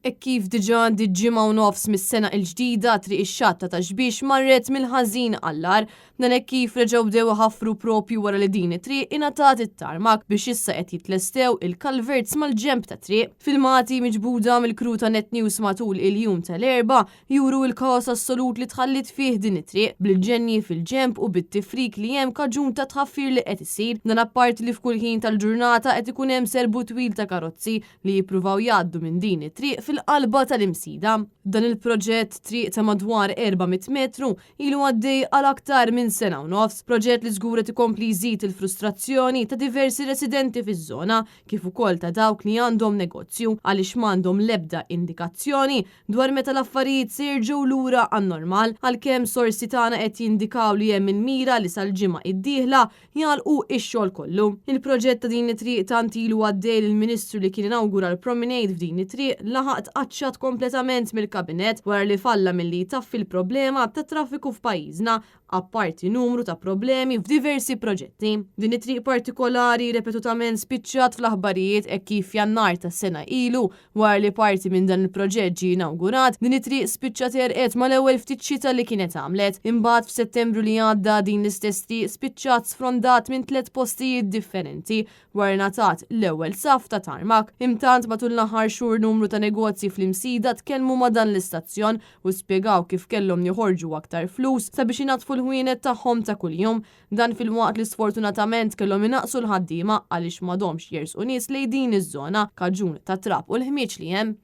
Kif diġà ġimgħa u nofs mis-sena l-ġdida triq ix-xatta ta' Xbiex marret mill-ħażin għall-ar, dan hekk kif reġgħu bdew ħafru propju wara li din it-triq ingħatat it-tarmak biex issa qed jitlestew il-culverts mal-ġenb ta' triq. Filmati miġbuda mill-kru ta' Net News matul il-jum tal-erba' juru l-kaos assolut li tħallit fih din it-triq bil-ġenji fil-ġenb u bit-tifrik li hemm kaġun ta' tħaffir li qed isir. Dan apparti li f'kull ħin tal-ġurnata qed ikun hemm serbu twil ta' karozzi li jippruvaw jgħaddu minn din it-triq fil-qalba tal-imsida. Dan il-proġett triq ta' madwar 400 metru ilu għaddej għal aktar minn sena u nofs, proġett li żgur qed ikompli jżid il-frustrazzjoni ta' diversi residenti fiż-żona kif ukoll ta' dawk li għandhom negozju għaliex m'għandhom l-ebda indikazzjoni dwar meta l-affarijiet se jerġgħu lura għan-normal għalkemm sorsi tagħna qed jindikaw li hemm il-mira li sal-ġimgħa id-dieħla jagħlqu x-xogħol kollu. Il-proġett ta' din it-triq tant ilu għaddej lill-Ministru li kien inawgura l-promenade f'din it-triq laħaq tqaċċat kompletament mill-kabinet wara li falla milli jtaffi l-problema ta' traffiku f'pajjiżna apparti numru ta' problemi f'diversi proġetti. Din it-triq partikolari repetutament spiċċat fl-aħbarijiet hekk kif Jannar tas-sena ilu wara li parti minn dan il-proġett ġie inawgurat, din it-triq spiċċat erqet mal-ewwel ftit xita li kienet għamlet. Imbagħad f'Settembru li għadda din l-istess triq spiċċat sfrondat minn 3 postijiet differenti wara ngħatat l-ewwel saf ta' tarmak. Imtant matul l-aħħar xhur numru ta' negozji fl-imsida tkellmu ma' dan l-istazzjon u spjegaw kif kellhom joħorġu aktar flus sabiex inatfu l-ħwienet tagħhom ta' kuljum. Dan fil-waqt li sfortunatament kellhom inaqsu l-ħaddiema għaliex m'għadhomx jersqu nies lejn din iż-żona kaġun ta' trab u l-ħmieġ li hemm.